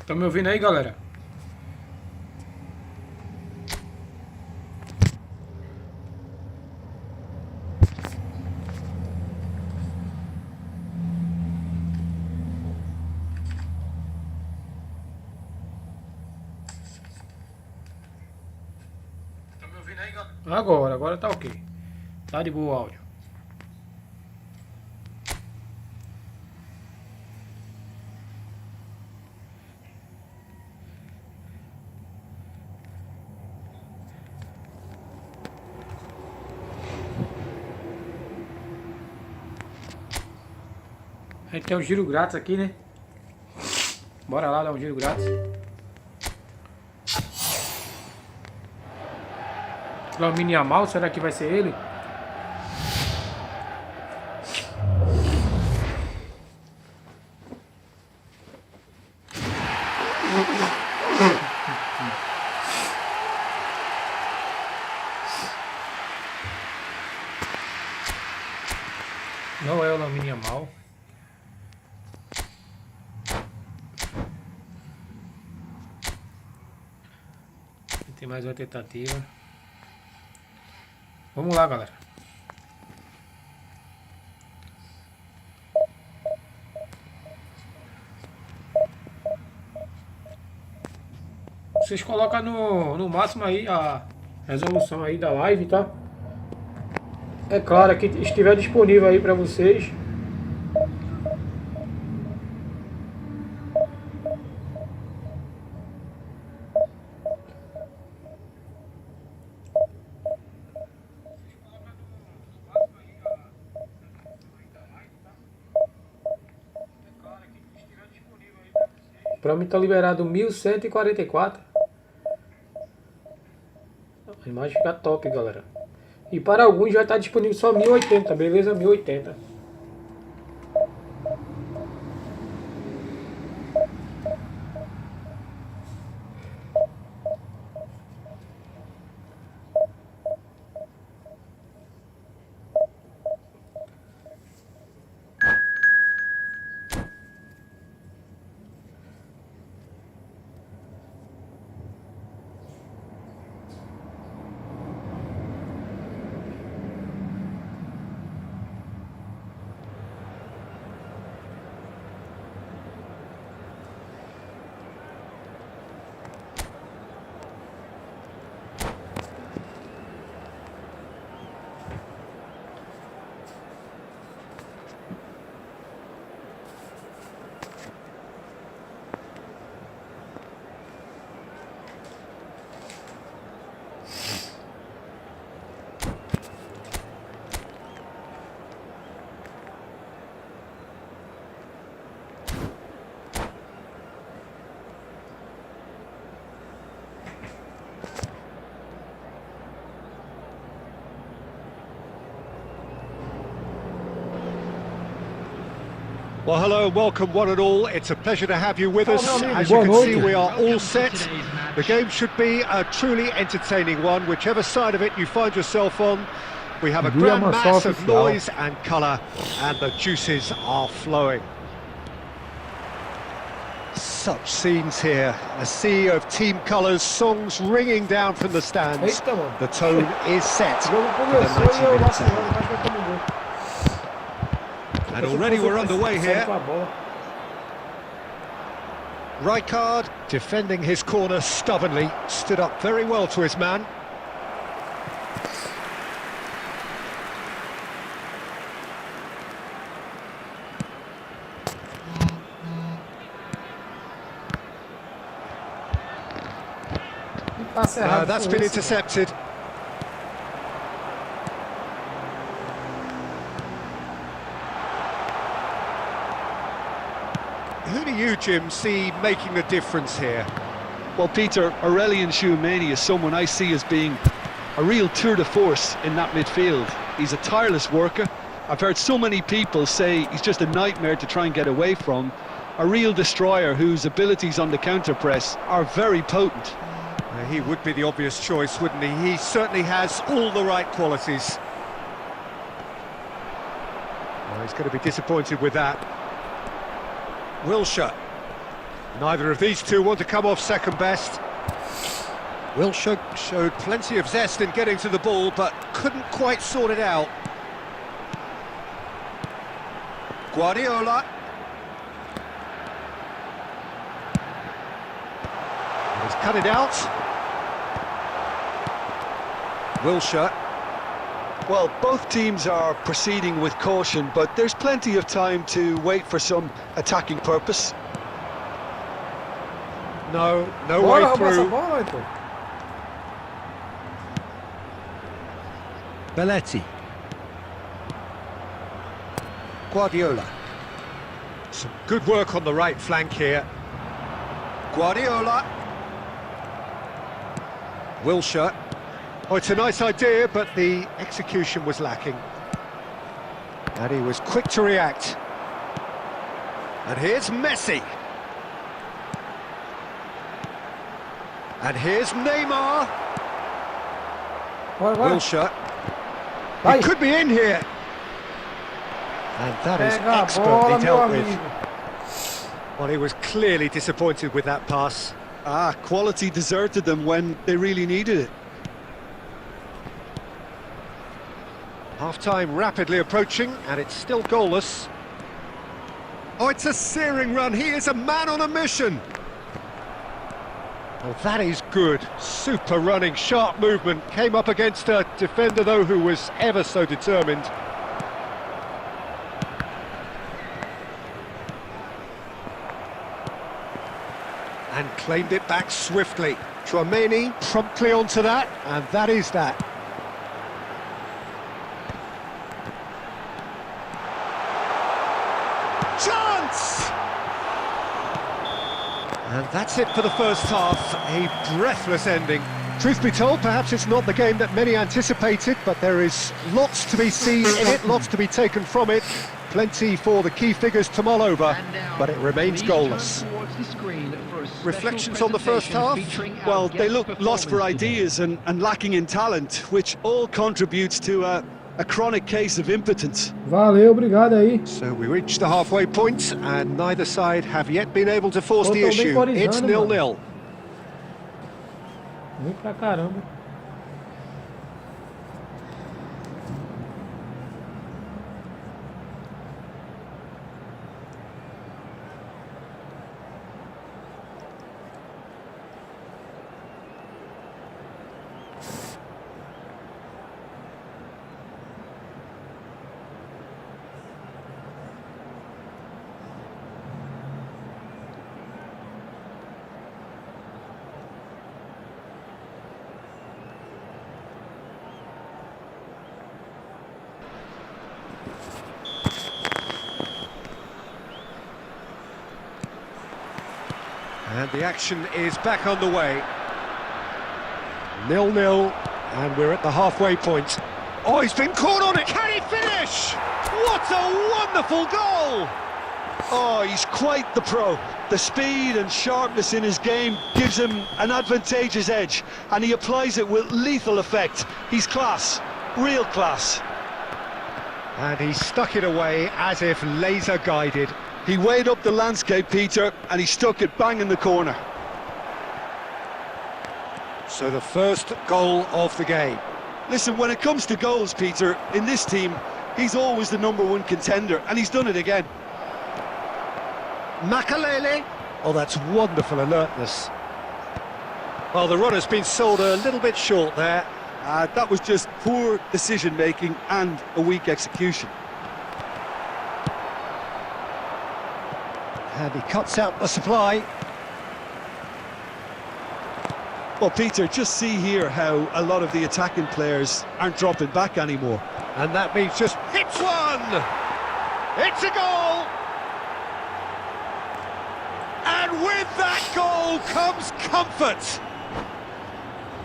Estão me ouvindo aí, galera? Estão me ouvindo aí, galera? Agora tá ok. Tá de boa o áudio. A gente tem um giro grátis aqui, né? Bora lá dar um giro grátis. Lamine Yamal, será que vai ser ele? Não é o Lamine Yamal. Tem mais uma tentativa. Vamos lá, galera. Vocês colocam no máximo aí a resolução aí da live, tá? É claro que estiver disponível aí para vocês. Para mim tá liberado 1144. A imagem fica top, galera. E para alguns já está disponível só 1080, beleza? 1080. Well, hello and welcome one and all. It's a pleasure to have you with us. As you can see, we are all set. The game should be a truly entertaining one, whichever side of it you find yourself on. We have a grand mass of noise and colour, and the juices are flowing. Such scenes here, a sea of team colours, songs ringing down from the stands. The tone is set for the 90 minutes. And already we're underway here. Rijkaard, defending his corner stubbornly, stood up very well to his man. That's been intercepted. Who do you, Jim, see making the difference here? Well, Peter, Aurelien Tchouameni is someone I see as being a real tour de force in that midfield. He's a tireless worker. I've heard so many people say he's just a nightmare to try and get away from. A real destroyer whose abilities on the counter-press are very potent. He would be the obvious choice, wouldn't he? He certainly has all the right qualities. Well, he's going to be disappointed with that. Wilshere. Neither of these two want to come off second best. Wilshere showed plenty of zest in getting to the ball, but couldn't quite sort it out. Guardiola. He's cut it out. Wilshere. Well, both teams are proceeding with caution, but there's plenty of time to wait for some attacking purpose. No way through. Belletti. Guardiola. Some good work on the right flank here. Guardiola. Wilshere. Oh, it's a nice idea, but the execution was lacking. And he was quick to react. And here's Messi. And here's Neymar. Wilshere. He could be in here. And that is expertly dealt with. Well, he was clearly disappointed with that pass. Quality deserted them when they really needed it. Half-time rapidly approaching, and it's still goalless. Oh, it's a searing run. He is a man on a mission. Oh, that is good. Super running, sharp movement. Came up against a defender, though, who was ever so determined. And claimed it back swiftly. Tchouaméni promptly onto that, and that is that. Chance! And that's it for the first half, a breathless ending. Truth be told, perhaps it's not the game that many anticipated, but there is lots to be seen in it, lots to be taken from it. Plenty for the key figures to mull over, but it remains goalless. Reflections on the first half? Well, they look lost for ideas and lacking in talent, which all contributes to a chronic case of impotence. Valeu, obrigado aí. So we reached the halfway point, and neither side have yet been able to force the issue. It's 0-0. Ruim pra caramba. And the action is back on the way. 0-0, and we're at the halfway point. Oh, he's been caught on it! Can he finish? What a wonderful goal! Oh, he's quite the pro. The speed and sharpness in his game gives him an advantageous edge, and he applies it with lethal effect. He's class, real class. And he stuck it away as if laser-guided. He weighed up the landscape, Peter, and he stuck it bang in the corner. So the first goal of the game. Listen, when it comes to goals, Peter, in this team, he's always the #1 contender, and he's done it again. Makalele. Oh, that's wonderful alertness. Well, the run has been sold a little bit short there. That was just poor decision-making and a weak execution. And he cuts out the supply. Well, Peter, just see here how a lot of the attacking players aren't dropping back anymore. And that means just hits one! It's a goal! And with that goal comes comfort!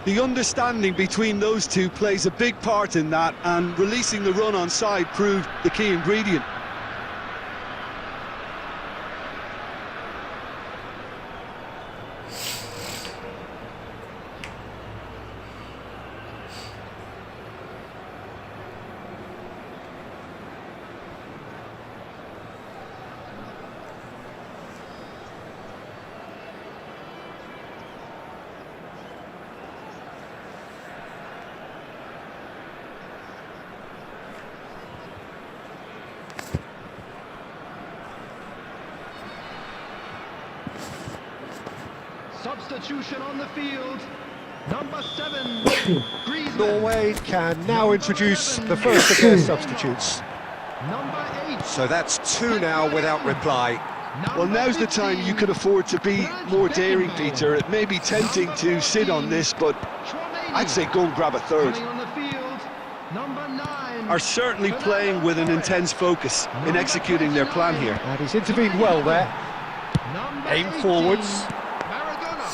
The understanding between those two plays a big part in that, and releasing the run on side proved the key ingredient. Substitution on the field. Number 7, Norway can now introduce the first of their substitutes. Number 8. So that's 2 now without reply. Well, now's the time you can afford to be more daring, Peter. It may be tempting to sit on this, but I'd say go and grab a third. On the field. Number 9. Are certainly playing with an intense focus in executing their plan here. And he's intervened well there. Number Aim 18, forwards. Maradona.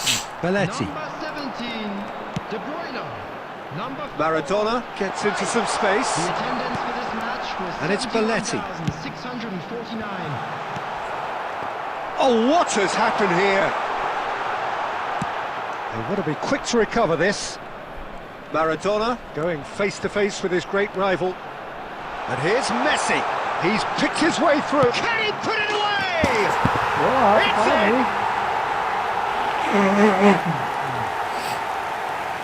Belletti. Number 17, De Bruyne. Number 4. Maradona gets into some space. The attendance for this match was And it's Belletti. 649. Oh, what has happened here? They want to be quick to recover this. Maradona going face-to-face with his great rival. And here's Messi. He's picked his way through. Can he put it away?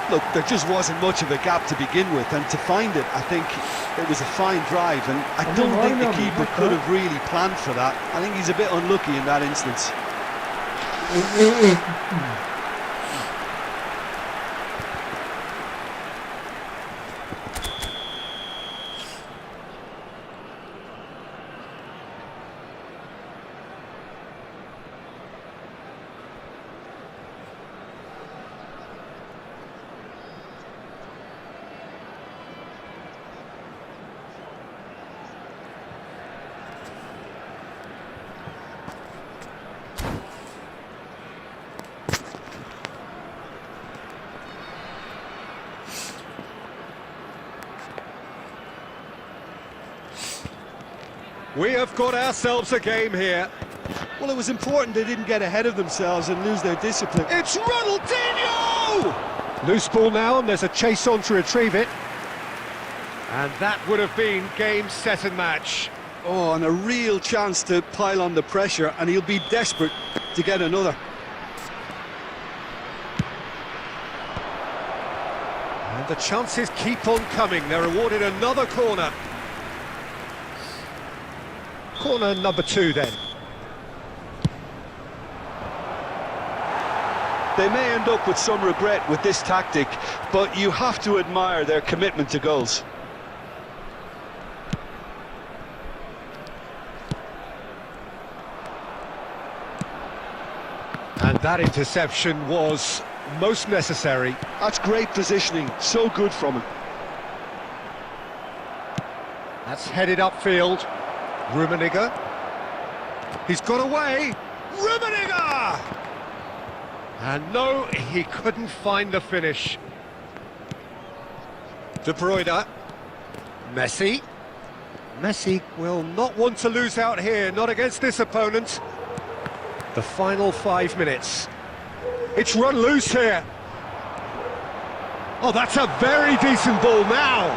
Look, there just wasn't much of a gap to begin with, and to find it, I think it was a fine drive, and I don't think the keeper could have really planned for that. I think he's a bit unlucky in that instance. We have got ourselves a game here. Well, it was important they didn't get ahead of themselves and lose their discipline. It's Ronaldinho! Loose ball now, and there's a chase on to retrieve it. And that would have been game, set and match. Oh, and a real chance to pile on the pressure, and he'll be desperate to get another. And the chances keep on coming. They're awarded another corner. Corner number 2 then. They may end up with some regret with this tactic, but you have to admire their commitment to goals. And that interception was most necessary. That's great positioning, so good from him. That's headed upfield. Rummenigge. He's got away. Rummenigge! And no, he couldn't find the finish. De Bruyne. Messi. Messi will not want to lose out here, not against this opponent. The final 5 minutes. It's run loose here. Oh, that's a very decent ball now.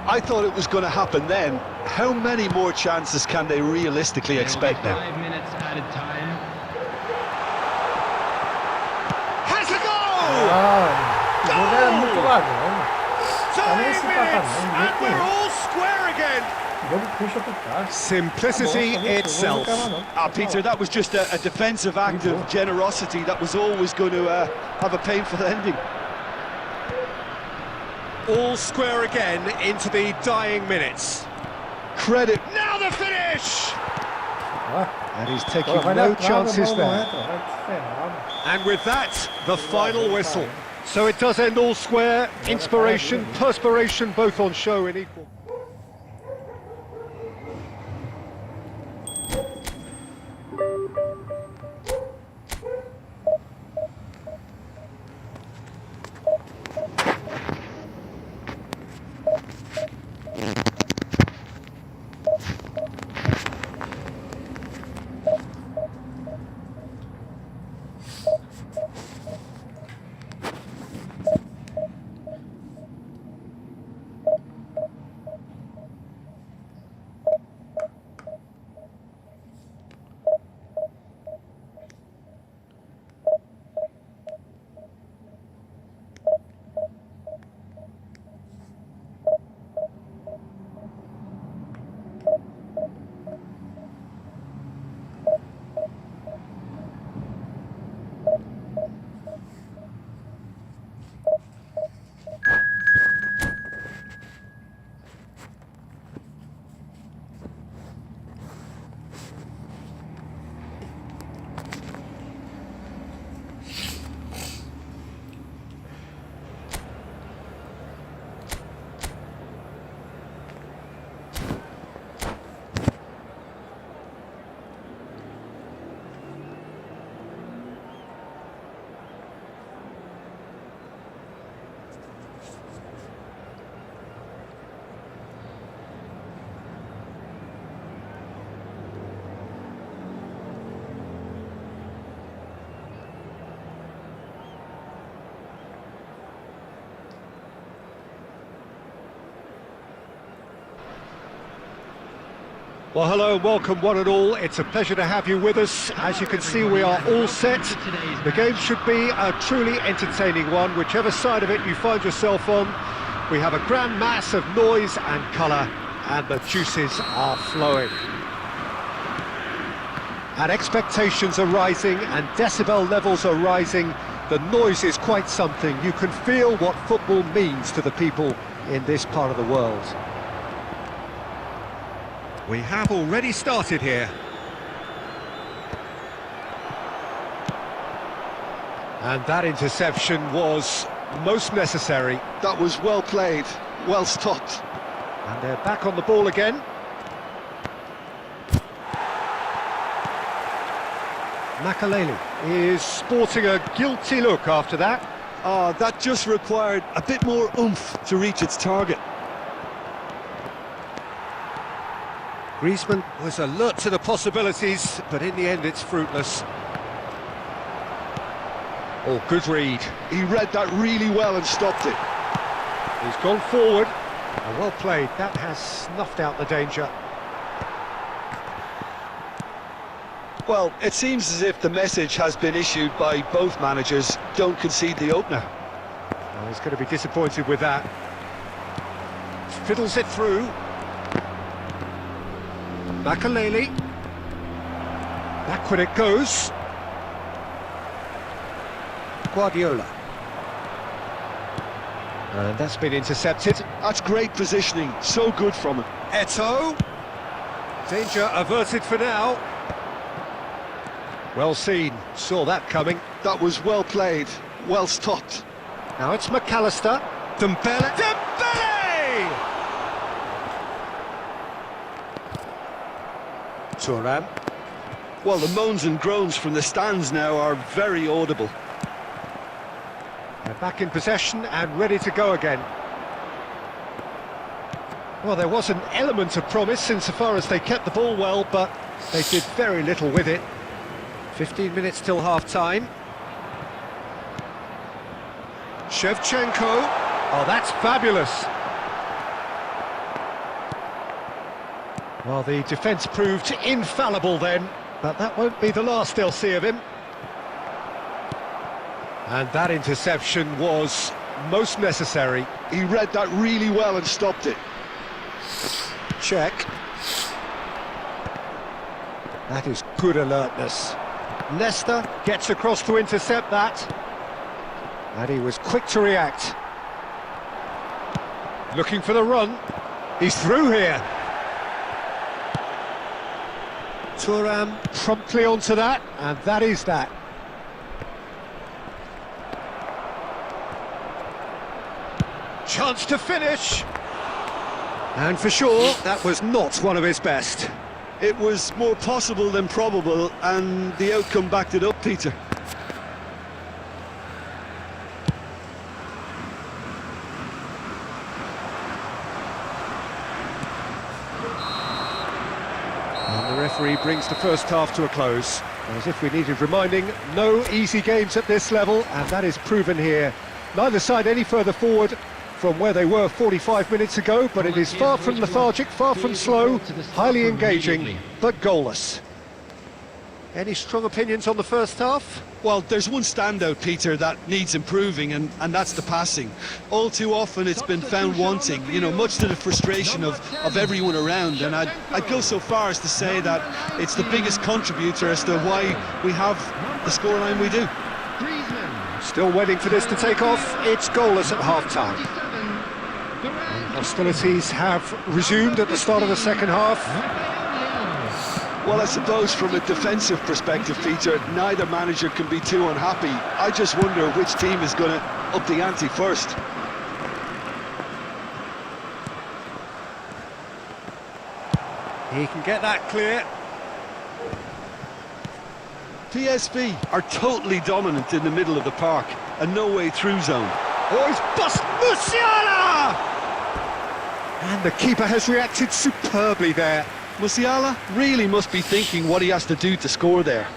I thought it was going to happen then. How many more chances can they realistically expect now? 5 minutes added time. Has a goal! O jogo era muito ladrão. Tá nem esse minutes, and we're patamar. all square again. O jogo puxa pro cá. Simplicity itself. Peter, that was just a defensive act of generosity that was always going to have a painful ending. All square again into the dying minutes. Credit. Now the finish! And he's Pô, taking vai no na trave, a chances bola não there. entra, vai que ferrado. And with that, the final whistle. So it does end all square. Inspiration, perspiration, both on show in equal. Well, hello and welcome one and all. It's a pleasure to have you with us. As you can see, we are all set. The game should be a truly entertaining one, whichever side of it you find yourself on. We have a grand mass of noise and colour, and the juices are flowing. And expectations are rising, and decibel levels are rising. The noise is quite something. You can feel what football means to the people in this part of the world. We have already started here. And that interception was most necessary. That was well played, well stopped. And they're back on the ball again. Makaleli is sporting a guilty look after that. That just required a bit more oomph to reach its target. Griezmann was alert to the possibilities, but in the end it's fruitless. Oh, good read. He read that really well and stopped it. He's gone forward. Oh, well played. That has snuffed out the danger. Well, it seems as if the message has been issued by both managers: don't concede the opener. Oh, he's going to be disappointed with that. Fiddles it through. Makaleli. Backward it goes. Guardiola. And that's been intercepted. That's great positioning, so good from him. Eto'o. Danger averted for now. Well seen, saw that coming. That was well played, well stopped. Now it's McAllister. Dembele. Dembele! Thuram. Well, the moans and groans from the stands now are very audible. They're back in possession and ready to go again. Well, there was an element of promise insofar as they kept the ball well, but they did very little with it. 15 minutes till half-time. Shevchenko. Oh, that's fabulous. Well, the defence proved infallible then, but that won't be the last they'll see of him. And that interception was most necessary. He read that really well and stopped it. Check. That is good alertness. Leicester gets across to intercept that. And he was quick to react. Looking for the run. He's through here. Thuram promptly onto that, and that is that. Chance to finish. And for sure, that was not one of his best. It was more possible than probable, and the outcome backed it up, Peter. And the referee brings the first half to a close. As if we needed reminding, no easy games at this level, and that is proven here. Neither side any further forward from where they were 45 minutes ago, but it is far from lethargic, far from slow, highly engaging, but goalless. Any strong opinions on the first half? Well, there's one standout, Peter, that needs improving, and that's the passing. All too often it's been found wanting, you know, much to the frustration of everyone around, and I'd go so far as to say that it's the biggest contributor as to why we have the scoreline we do. Still waiting for this to take off. It's goalless at half-time. Hostilities have resumed at the start of the second half. Well, I suppose from a defensive perspective, Peter, neither manager can be too unhappy. I just wonder which team is going to up the ante first. He can get that clear. PSV are totally dominant in the middle of the park, and no way through zone. Oh, he's bust Musiala! And the keeper has reacted superbly there. Musiala really must be thinking what he has to do to score there.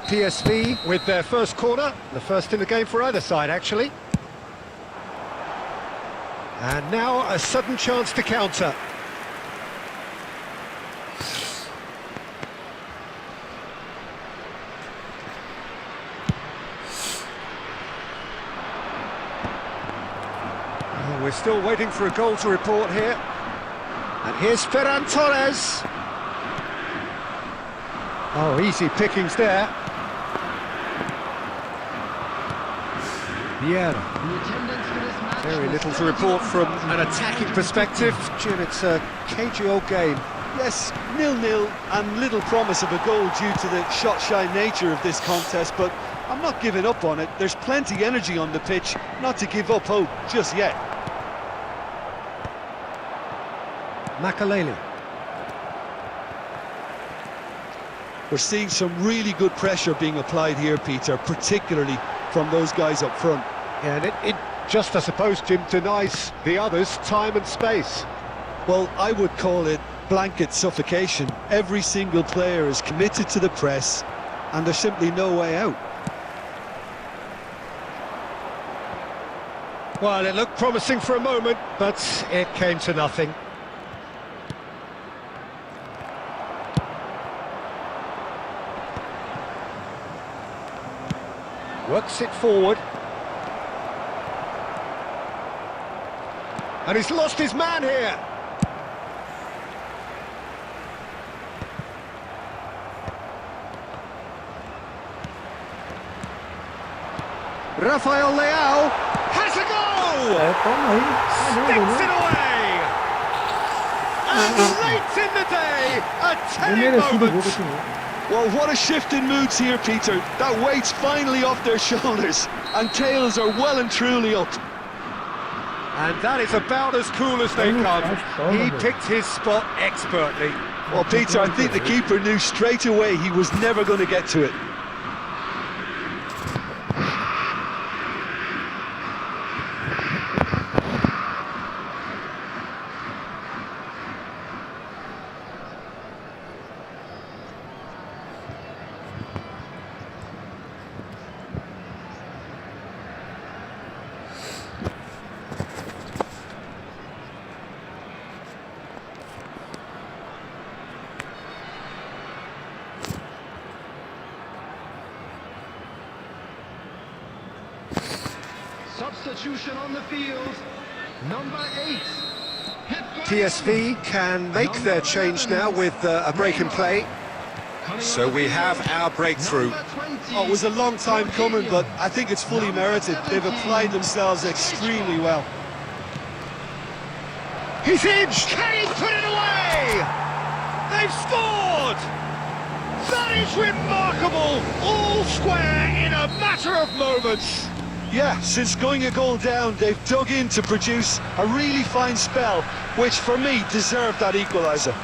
PSV with their first corner, the first in the game for either side, actually. And now a sudden chance to counter. We're still waiting for a goal to report here. And here's Ferran Torres. Oh, easy pickings there. Vieira. The attendance for this match Very was little to report from an attacking perspective. Jim, it's a cagey old game. Yes, 0-0 and little promise of a goal due to the shot-shy nature of this contest, but I'm not giving up on it. There's plenty energy on the pitch, not to give up hope just yet. Makaleli. We're seeing some really good pressure being applied here, Peter, particularly from those guys up front. Yeah, and it just, I suppose, Jim, denies the others time and space. Well, I would call it blanket suffocation. Every single player is committed to the press, and there's simply no way out. Well, it looked promising for a moment, but it came to nothing. Works it forward. And he's lost his man here. Rafael Leao has a goal! Toma aí. Sticks it away! And late in the day, a telling Merecido gol moment. desse gol. Well, what a shift in moods here, Peter. That weight's finally off their shoulders, and tails are well and truly up. And that is about as cool as they come. He picked his spot expertly. Well, Peter, I think the keeper knew straight away he was never going to get to it. substitution on the field. Number 8. TSV can make their change now with a break in play. So we have our breakthrough. Oh, it was a long time coming, but I think it's fully merited. They've applied themselves extremely well. He's in! Can he put it away? They've scored! That is remarkable! All square in a matter of moments. Yeah, since going a goal down, they've dug in to produce a really fine spell, which for me deserved that equaliser.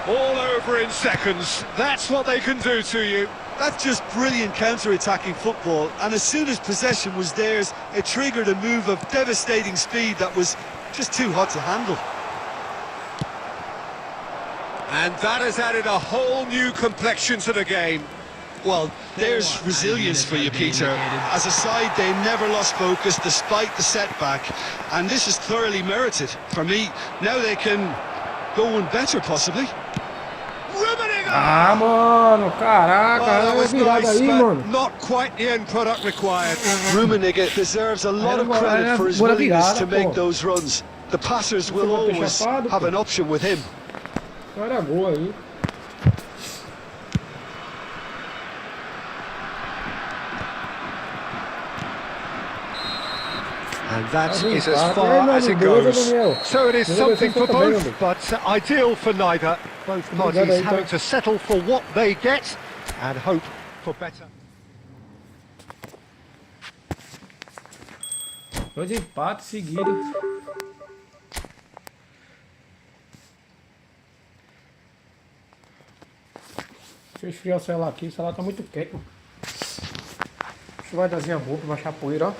All over in seconds. That's what they can do to you. That's just brilliant counter-attacking football, and as soon as possession was theirs, it triggered a move of devastating speed that was just too hot to handle. And that has added a whole new complexion to the game. Well, there's resilience for you, Peter. As a side, they never lost focus despite the setback, and this is thoroughly merited. For me, now they can go one better, possibly. Ah, mano, caraca, That é was virada nice, aí, but mano. not quite the end product required. Rummenigge deserves a lot of credit for his Boa willingness virada, to make pô. those runs. The passers will Você vai ter always chapado, have pô. an option with him. Era gol aí. And that Tá is as limpado. far Ei, meu as it amigo, beleza, goes. Daniel? So it is Beleza, something você for também, meu both, amigo? but ideal for neither. Both Obrigado parties aí, having tá? to settle for what they get and hope for better. 2 empates seguidos. Deixa eu esfriar o celular aqui, o celular tá muito quente. Deixa eu guardazinha boa pra baixar a poeira, ó.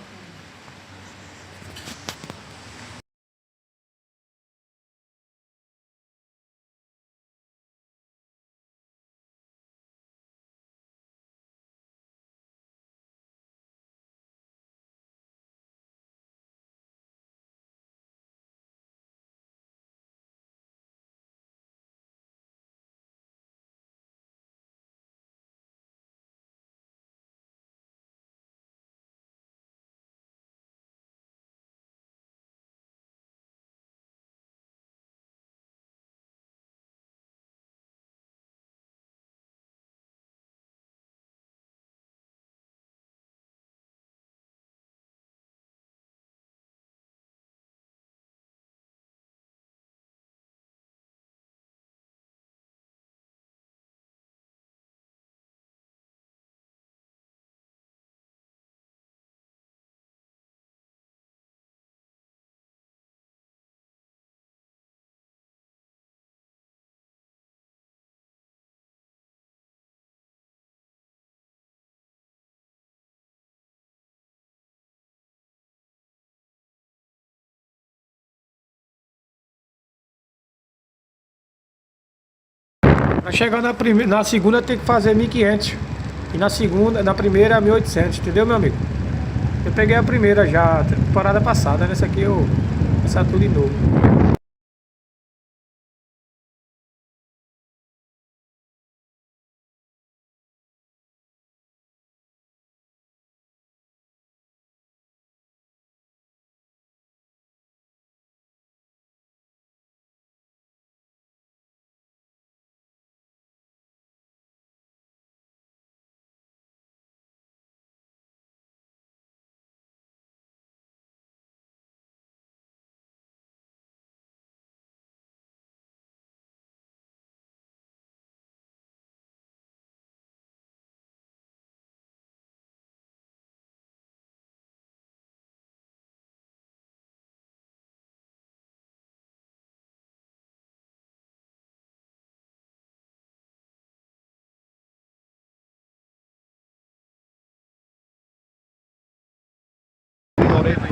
Pra chegar na segunda tem que fazer 1.500. E na primeira 1.800, entendeu, meu amigo? Eu peguei a primeira já, temporada passada, nessa aqui eu vou começar tudo de novo.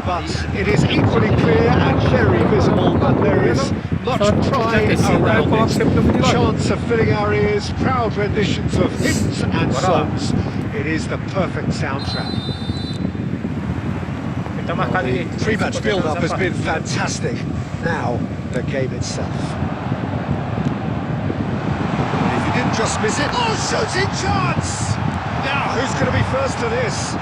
But it is equally clear and very visible that there is much pride around it. Chants are filling our ears, proud renditions of hymns and songs. It is the perfect soundtrack. The pre-match build-up has been fantastic. Now, the game itself. If you didn't just miss it, oh, shooting chance! Now, who's going to be first to this?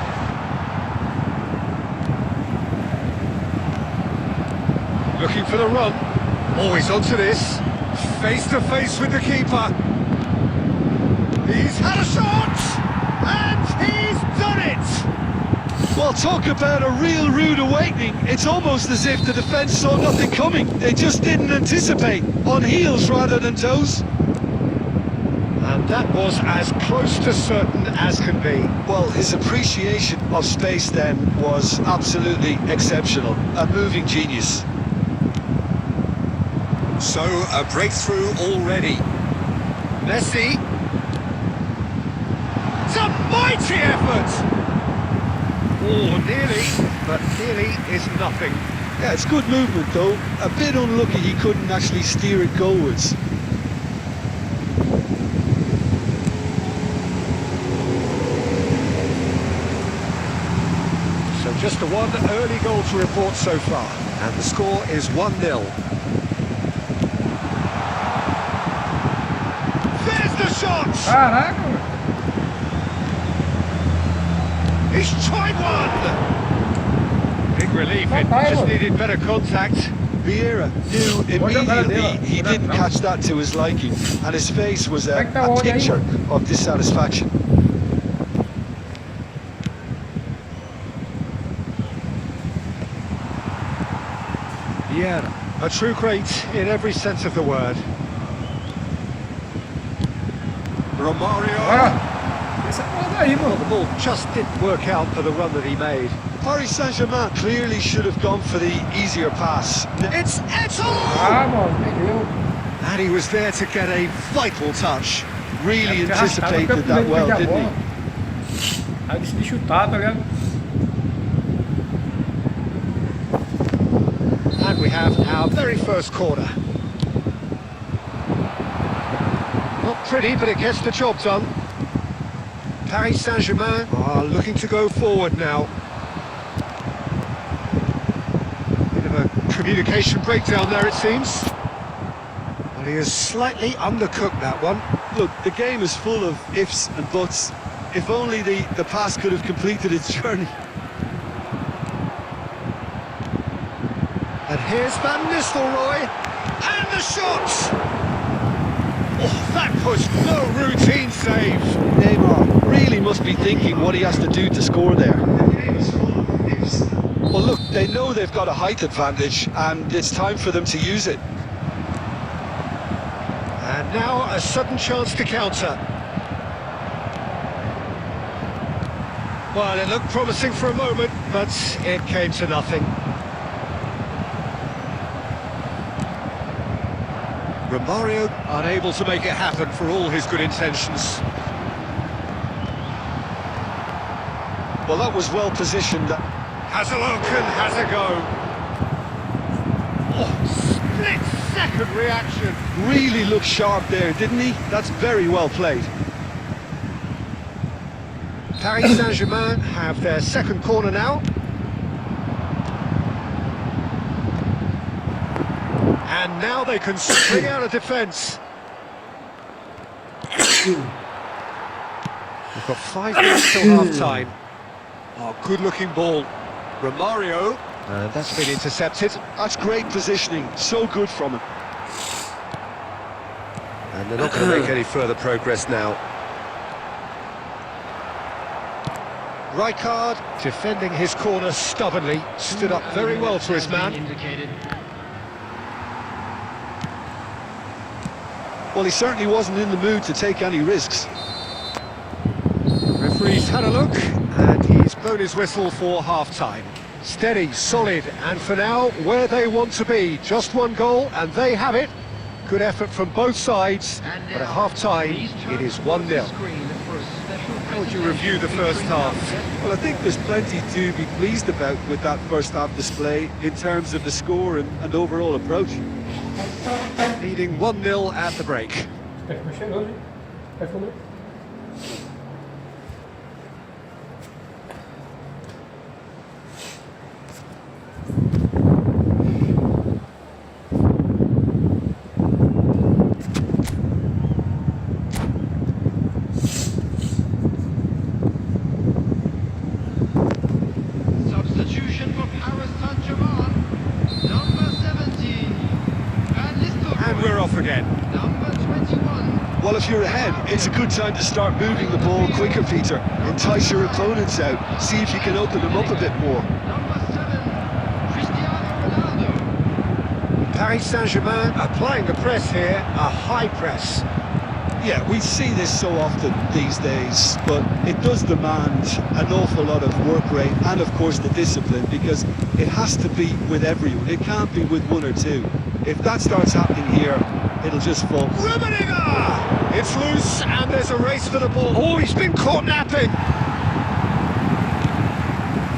Looking for the run. Always onto this. Face to face with the keeper. He's had a shot! And he's done it! Well, talk about a real rude awakening. It's almost as if the defence saw nothing coming. They just didn't anticipate. On heels rather than toes. And that was as close to certain as can be. Well, his appreciation of space then was absolutely exceptional. A moving genius. So, a breakthrough already. Messi. It's a mighty effort! Oh, nearly, but nearly is nothing. Yeah, it's good movement though. A bit unlucky he couldn't actually steer it goalwards. So just the one early goal to report so far. And the score is 1-0. Shot! Caraca! He's tried one! Big relief, it just needed better contact. Vieira knew immediately he didn't catch that to his liking, and his face was a picture of dissatisfaction. Vieira, a true great in every sense of the word. Romario. Well, the ball just didn't work out for the run that he made. Paris Saint-Germain clearly should have gone for the easier pass. It's Eto'o! And he was there to get a vital touch. Really anticipated that well, didn't he? Aí decidi chutar, tá ligado? And we have our very first corner. Not pretty, but it gets the job done. Paris Saint-Germain are looking to go forward now. Bit of a communication breakdown there, it seems. Well, he has slightly undercooked that one. Look, the game is full of ifs and buts. If only the pass could have completed its journey. And here's Van Nistelrooy. And the shot! Oh, that was no routine save. Neymar really must be thinking what he has to do to score there. Well, look, they know they've got a height advantage, and it's time for them to use it. And now a sudden chance to counter. Well, it looked promising for a moment, but it came to nothing. Romario unable to make it happen for all his good intentions. Well, that was well positioned. Has a look and has a go. Oh, split-second reaction. Really looked sharp there, didn't he? That's very well played. Paris Saint-Germain have their second corner now. And now they can spring out of defence. We've got 5 minutes till half-time. Oh, good-looking ball. Romario. That's been intercepted. That's great positioning, so good from him. And they're not going to make any further progress now. Rijkaard defending his corner stubbornly, stood up very well to his man. Well, he certainly wasn't in the mood to take any risks. Referee's had a look, and he's blown his whistle for half-time. Steady, solid, and for now, where they want to be. Just one goal, and they have it. Good effort from both sides, but at half-time, it is 1-0. How would you review the first half? Well, I think there's plenty to be pleased about with that first half display in terms of the score and overall approach. Leading 1-0 at the break. Substitution for Paris Saint-Germain. Number 17. And we're off again. Number 21. Well, if you're ahead, it's a good time to start moving the ball quicker, Peter. Entice your opponents out, see if you can open them up a bit more. Number 7. Cristiano Ronaldo. Paris Saint-Germain applying the press here, a high press. Yeah, we see this so often these days, but it does demand an awful lot of work rate and, of course, the discipline, because it has to be with everyone. It can't be with one or two. If that starts happening here, it'll just fall. Rummenigge! It's loose, and there's a race for the ball. Oh, he's been caught napping!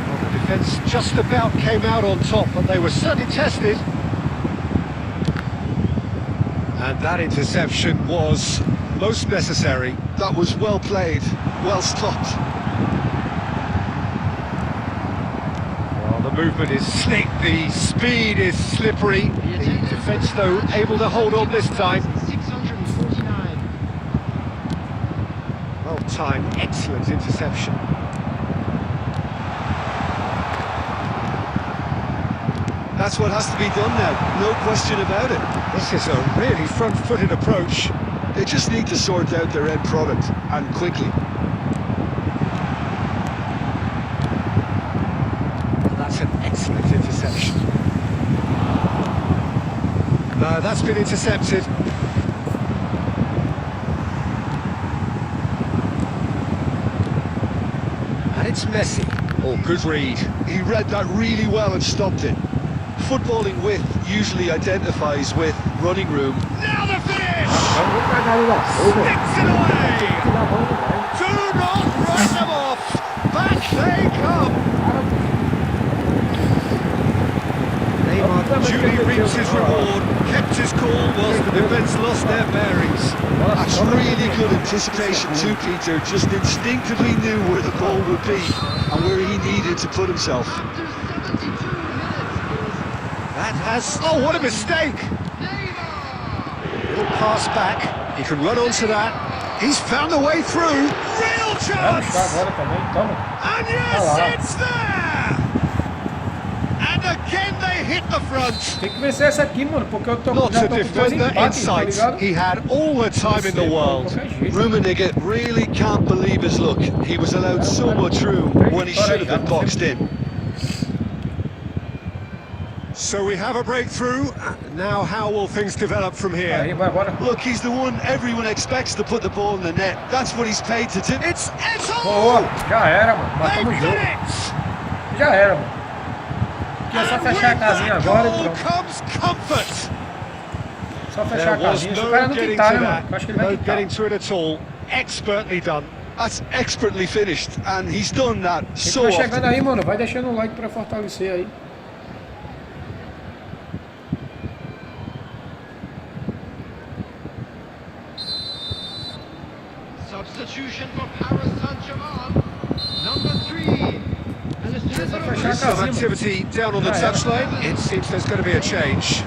Well, the defence just about came out on top, but they were certainly tested. And that interception was most necessary. That was well played, well stopped. Well, the movement is slick, the speed is slippery. The defence, though, able to hold on this time. 649. Well timed, excellent interception. That's what has to be done now, no question about it. This is a really front-footed approach. They just need to sort out their end product, and quickly. That's an excellent interception. No, that's been intercepted. And it's Messi. Oh, good read. He read that really well and stopped it. Footballing width usually identifies with running room. Now the finish! Sticks it away! Do not run them off! Back they come! Neymar duly reaps his reward, kept his cool whilst the defence lost their bearings. That's really good anticipation too, Peter. Just instinctively knew where the ball would be and where he needed to put himself. After 72 minutes. That has... Oh, what a mistake! Little pass back. He can run onto that. He's found the way through. Real chance! And yes, it's there! And again they hit the front. Tem que vencer essa aqui, mano, porque eu tô Not já a tô com dois defender in empates, tá sight. ligado? He had all the time in the world. Rummenigge really can't believe his luck. He was allowed so much room when he should have been boxed in. So we have a breakthrough. Now how will things develop from here? Aí, vai, bora. Look, he's the one everyone expects to put the ball in the net. That's what he's paid to do. It's Eto'o! Boa, já era, mano. They've Matamos o done jogo. it! Já era, mano. Aqui é só And with fechar a casinha that agora e goal pronto. comes comfort. Só fechar There a was casinha. Se o no cara não getting quitar, to né, mano? that. Eu acho que ele vai No quitar. getting to it at all. Expertly done. That's expertly finished, and he's done that Quem so tá chegando often. aí, mano, vai deixando o like pra fortalecer aí. substitution for Paris Saint-Germain. Number 3. And it's There's some activity down on the touchline. It seems there's going to be a change.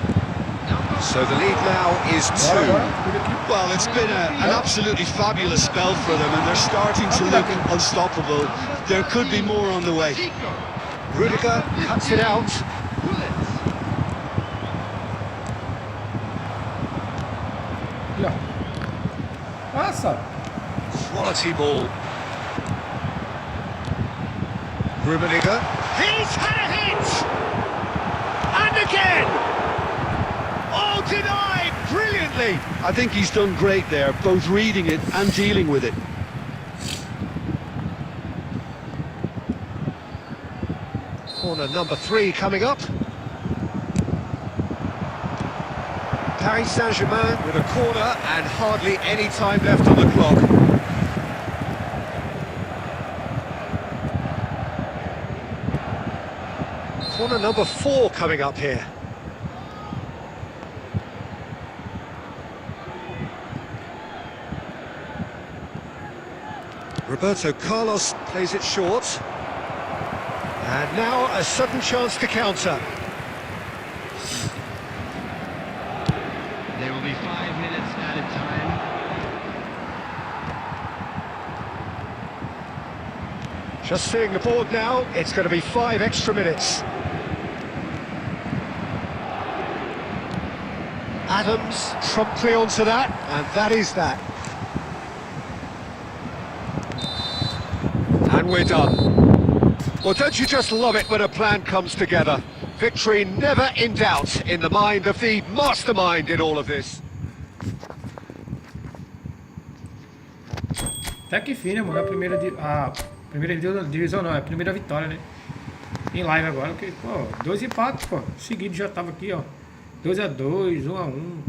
So the lead now is 2. Well, it's been an absolutely fabulous spell for them, and they're starting to look unstoppable. There could be more on the way. Rudiger cuts it out. Aqui, ó. Passa. Quality ball. Rudiger. He's had a hit! And again! Oh, denied brilliantly! I think he's done great there, both reading it and dealing with it. Corner number 3 coming up. Paris Saint-Germain with a corner and hardly any time left on the clock. Corner number 4 coming up here. Roberto Carlos plays it short. And now a sudden chance to counter. There will be 5 minutes added time. Just seeing the board now, it's going to be 5 extra minutes. Adams promptly onto that, and that is that. And we're done. Well, don't you just love it when a plan comes together? Victory never in doubt in the mind of the mastermind in all of this. Até que fim, né, mano? A primeira divisão não, é a primeira vitória, né? Em live agora, porque, pô, 2 empates, pô. Seguido já tava aqui, ó. 2-2, 1-1.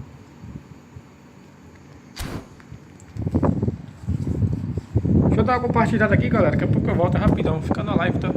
Deixa eu dar uma compartilhada aqui, galera. Daqui a pouco eu volto rapidão. Fica na live, tá?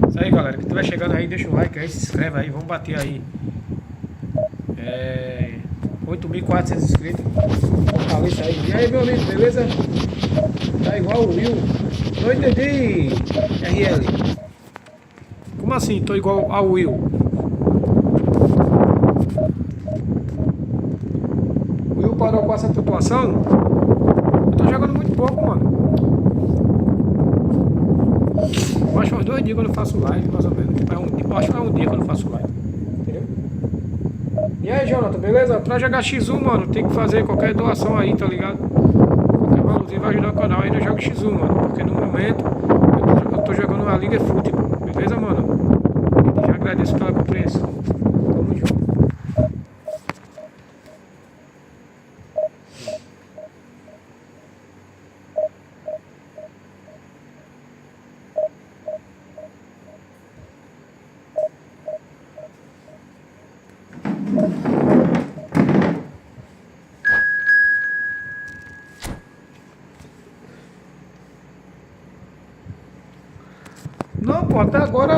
Isso aí, galera, que tu vai chegando aí, deixa o like aí, se inscreve aí, vamos bater aí 8.400 inscritos. Fortaleça aí. E aí, meu amigo, beleza? Tá igual o Will. Não entendi, RL. Como assim, tô igual ao Will? O Will parou com essa tatuação? Eu tô jogando muito pouco, mano. Eu acho que uns 2 dias que eu não faço live, mais ou menos. Eu acho que é um dia que eu não faço live. Entendeu? E aí, Jonathan, beleza? Pra jogar X1, mano, tem que fazer qualquer doação aí, tá ligado? Qualquer valorzinho vai ajudar o canal aí no jogo X1, mano. Porque no momento eu tô jogando a Liga Efootbal, beleza, mano? Já agradeço pela compreensão. Tamo junto. Não, pô, até agora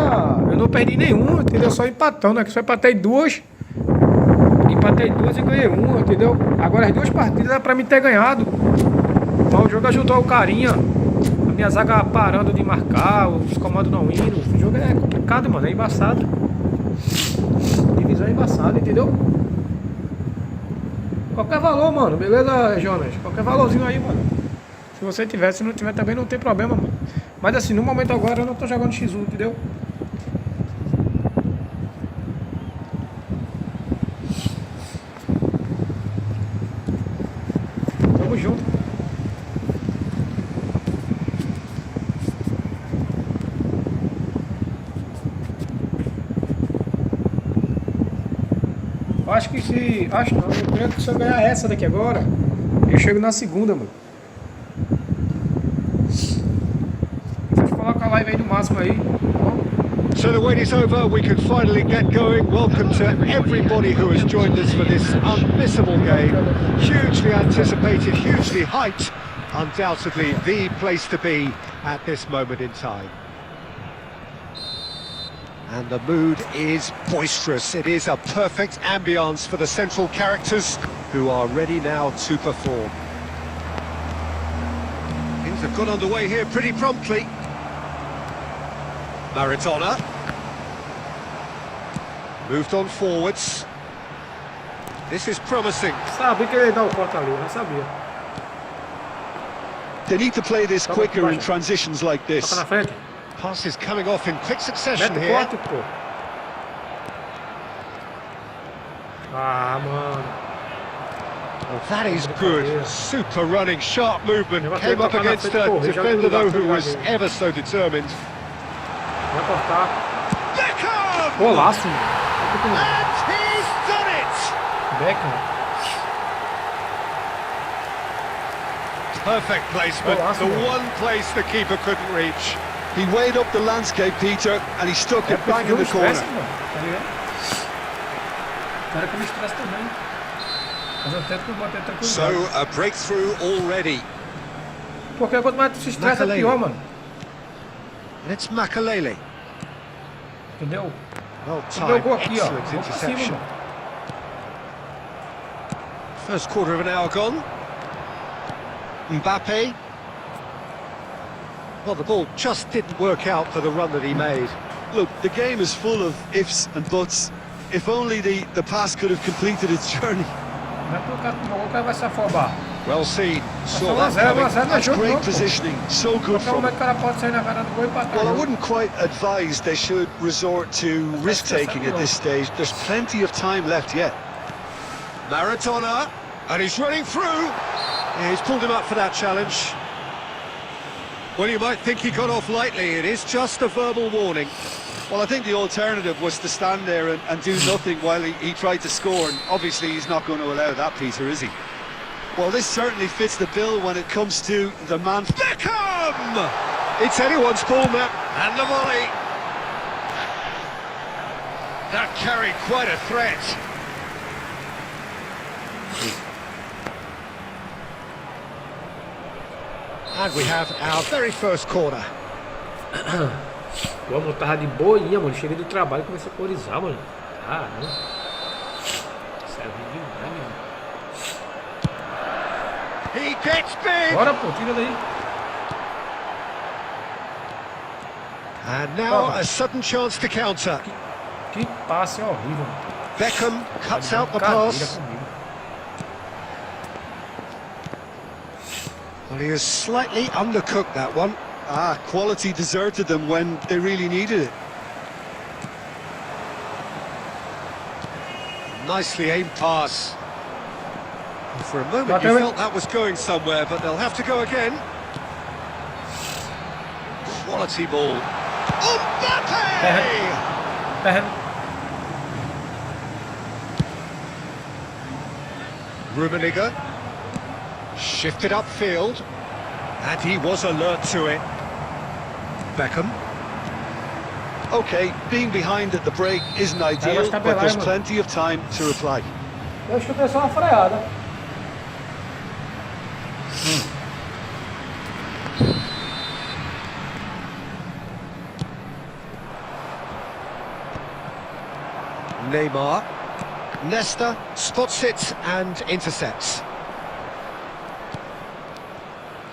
eu não perdi nenhuma, entendeu? Só empatando, né? Que só empatei duas e ganhei uma, entendeu? Agora as duas partidas é pra mim ter ganhado. Mas o jogo ajudou o carinha. A minha zaga parando de marcar, os comandos não indo. O jogo é complicado, mano, é embaçado. Divisão é embaçada, entendeu? Qualquer valor, mano, beleza, Jonas? Qualquer valorzinho aí, mano. Se você tiver, se não tiver também não tem problema, mano. Mas assim, no momento agora eu não tô jogando X1, entendeu? Tamo junto. Acho que se... Acho não, eu creio que se eu ganhar essa daqui agora, eu chego na segunda, mano. Coloca a live aí no máximo aí. So the wait is over, we can finally get going. Welcome to everybody who has joined us for this unmissable game. Hugely anticipated, hugely hyped. Undoubtedly the place to be at this moment in time. And the mood is boisterous. It is a perfect ambience for the central characters who are ready now to perform. Things have got underway here pretty promptly. Maradona moved on forwards. This is promising. Sabia que ele ia dar o corte ali, eu não sabia. They need to play this quicker in transitions like Toca this. na frente. Passes coming off in quick succession Mete o here. corte, pô. Ah, mano. Well, that is good. Super running, sharp movement. Came up against a defender though who was ever so determined. Vai cortar. Beckham! Golaço, mano. And he's done it! Beckham. Perfect placement. Golaço, The mano. one place the keeper couldn't reach. He weighed up the landscape, Peter, and he stuck it bang in the corner. Tá ligado? Cara com estresse também. Mas eu tento bater tranquilo. So, a breakthrough already. Porque quanto mais tu se estressa, é pior, mano. And it's Makalele. Entendeu? Well Entendeu? timed, Gol aqui, ó. excellent Vou pra cima, interception. mano. First quarter of an hour gone. Mbappe. Well, the ball just didn't work out for the run that he made. Look, the game is full of ifs and buts. If only the pass could have completed its journey. Não é porque o cara vai se afobar. Well seen. Saw 1 a that 0, 1 a coming. 0 não é That's jogo, great não, pô. positioning, so good Qualquer from momento him. o cara pode sair na cara do gol e empatar. Well, I o jogo. wouldn't quite advise they should resort to risk-taking at this stage. There's plenty of time left yet. Maradona. And he's running through. Yeah, he's pulled him up for that challenge. Well, you might think he got off lightly. It is just a verbal warning. Well, I think the alternative was to stand there and do nothing while he tried to score, and obviously he's not going to allow that, Peter, is he? Well, this certainly fits the bill when it comes to the man. Beckham! It's anyone's ball now. And the volley. That carried quite a threat. And we have our very first corner. Pô, mano, tava de boinha, mano. Cheguei do trabalho e comecei a corizar, mano. Caramba. Isso é ruim demais, mano. He gets big. Bora, pô, tira daí. And now a sudden chance to counter. Que passe horrível. Beckham cuts out the Cadeira pass. comigo. Well, he has slightly undercooked that one. Ah, quality deserted them when they really needed it. Nicely aimed pass. For a moment you felt that was going somewhere, but they'll have to go again. Quality ball. Mbappe! Rummenigge. Shifted upfield. And he was alert to it. Beckham. Okay, being behind at the break isn't ideal, but there's plenty of time to reply. Eu chutei só uma freada. Neymar. Nesta spots it and intercepts.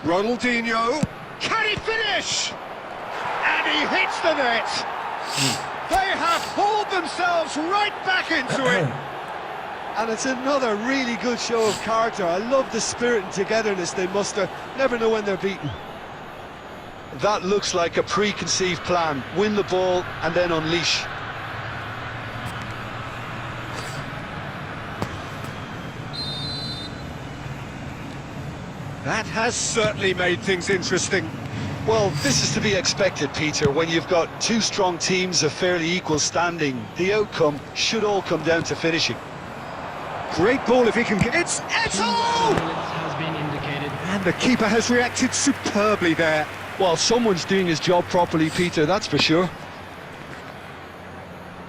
Ronaldinho. Can he finish? And he hits the net. They have pulled themselves right back into it. And it's another really good show of character. I love the spirit and togetherness they muster. Never know when they're beaten. That looks like a preconceived plan. Win the ball and then unleash. That has certainly made things interesting. Well, this is to be expected, Peter. When you've got two strong teams of fairly equal standing, the outcome should all come down to finishing. Great ball if he can get... It's Eto'o! Has been indicated. And the keeper has reacted superbly there. Well, someone's doing his job properly, Peter, that's for sure.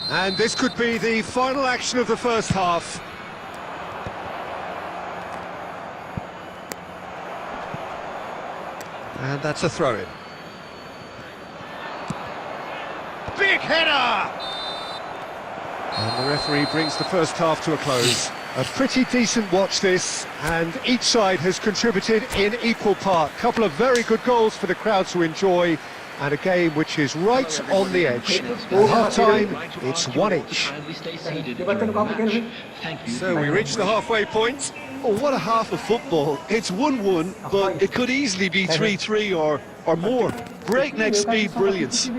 And this could be the final action of the first half. And that's a throw-in. Big header! And the referee brings the first half to a close. A pretty decent watch this, and each side has contributed in equal part. Couple of very good goals for the crowd to enjoy, and a game which is right on the edge. At half-time, it's 1 each. So we reach the halfway point. Oh, what a half of football. It's 1-1, but it could easily be 3-3 or more. Breakneck speed brilliance.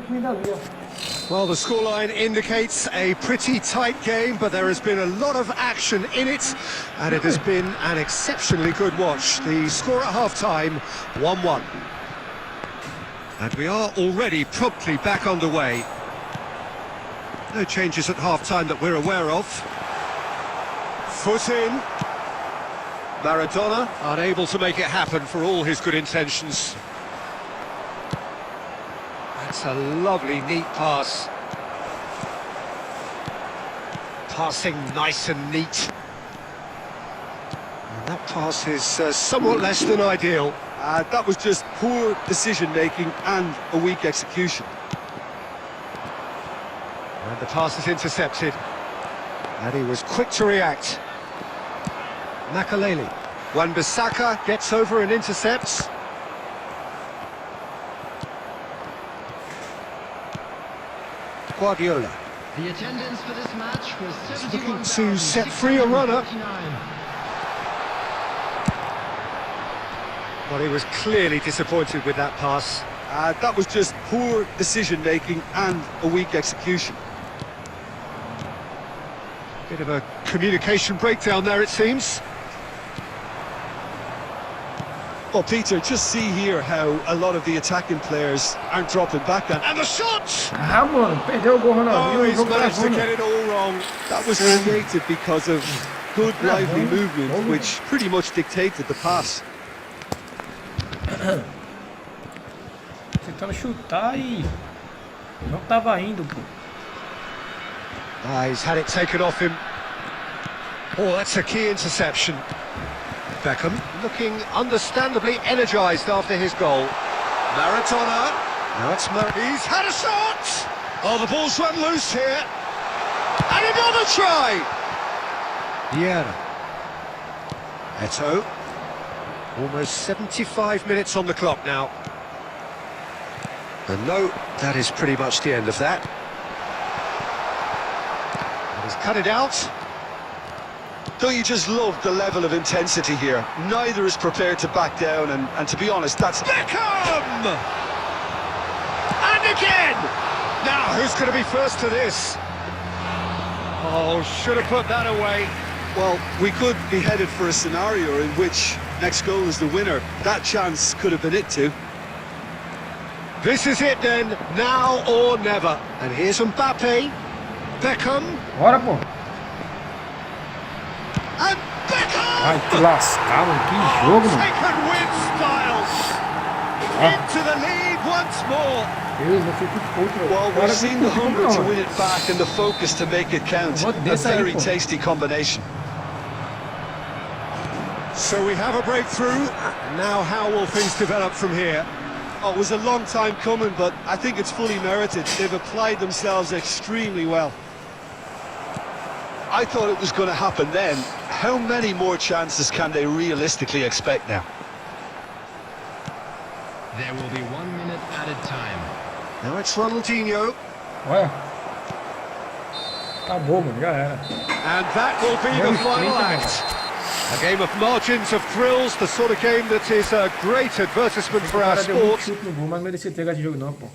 Well, the scoreline indicates a pretty tight game, but there has been a lot of action in it, and it has been an exceptionally good watch. The score at half-time, 1-1. And we are already promptly back underway. No changes at half-time that we're aware of. Foot in. Maradona unable to make it happen for all his good intentions. That's a lovely, neat pass. Passing nice and neat. And that pass is somewhat less than ideal. That was just poor decision-making and a weak execution. And the pass is intercepted. And he was quick to react. Makaleli. Wan-Bissaka gets over and intercepts. Guardiola. The attendance for this match was 71,000. Looking to set free a runner. Well, he was clearly disappointed with that pass. That was just poor decision-making and a weak execution. Bit of a communication breakdown there, it seems. Well, Peter, just see here how a lot of the attacking players aren't dropping back. And the shot! Ah, mano, perdeu o gol, Ronaldinho. Oh, he's managed to get it all wrong. That was created because of good, lively movement, which pretty much dictated the pass. Tentando chutar e não tava indo, pô. He's had it taken off him. Oh, that's a key interception. Beckham looking understandably energised after his goal. Maradona. Now it's he's had a shot! Oh, the ball's run loose here. And another try! Vieira. Eto'o. Almost 75 minutes on the clock now. And no, that is pretty much the end of that. And he's cut it out. Don't you just love the level of intensity here? Neither is prepared to back down, and to be honest, that's... Beckham! And again! Now, who's going to be first to this? Oh, should have put that away. Well, we could be headed for a scenario in which next goal is the winner. That chance could have been it too. This is it then, now or never. And here's Mbappe, Beckham, Bora, pô. and Beckham! Ai, que lascar, mano. Que jogo, mano. Taken with style. Into the lead once more. Deus, eu fico puto. Well, Cara, we've seen the que hunger não, to mano. win it back and the focus to make it count. What A this aí, very pô? tasty combination. So we have a breakthrough, and now how will things develop from here? Oh, it was a long time coming, but I think it's fully merited. They've applied themselves extremely well. I thought it was going to happen then. How many more chances can they realistically expect now? There will be 1 minute added time. Now it's Ronaldinho, Olha. Acabou, mano. Já era. and that will be the Menos final 30, act. A game of margins of thrills, the sort of game that is a great advertisement for O our cara deu muito sport. chute no gol, mas não merecia ter ganho esse jogo não, pô.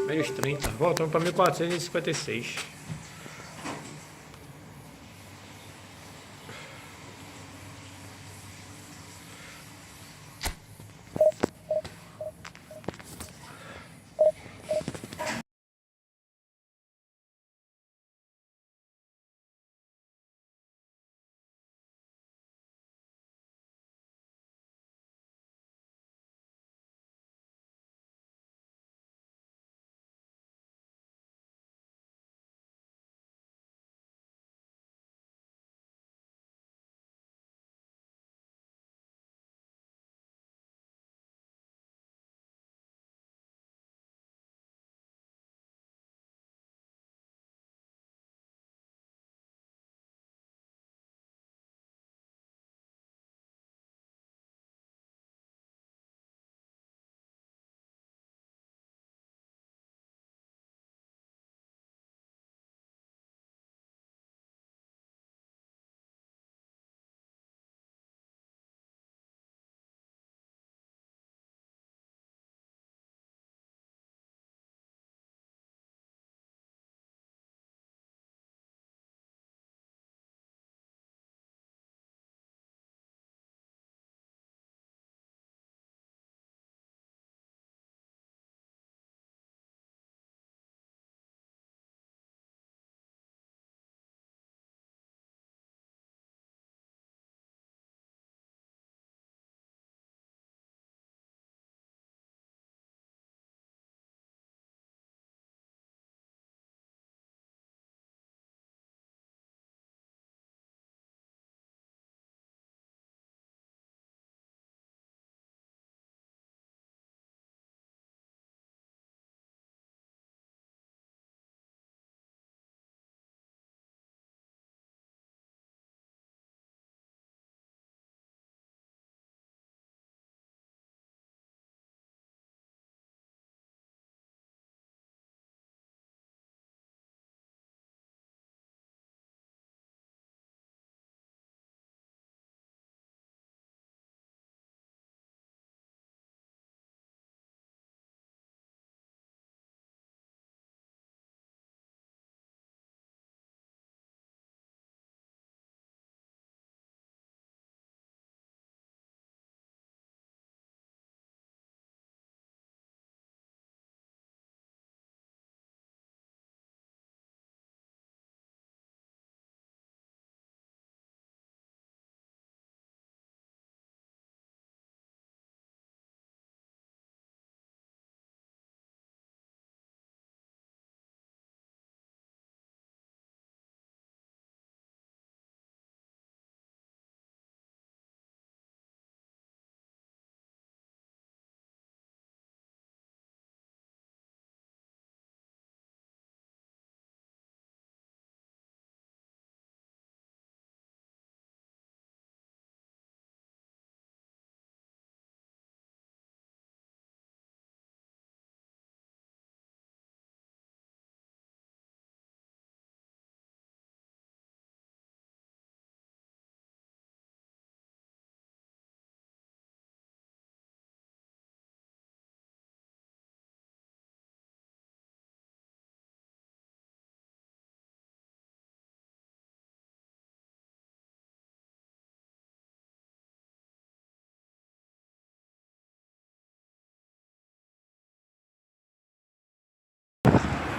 Menos 30. Voltamos pra 1456.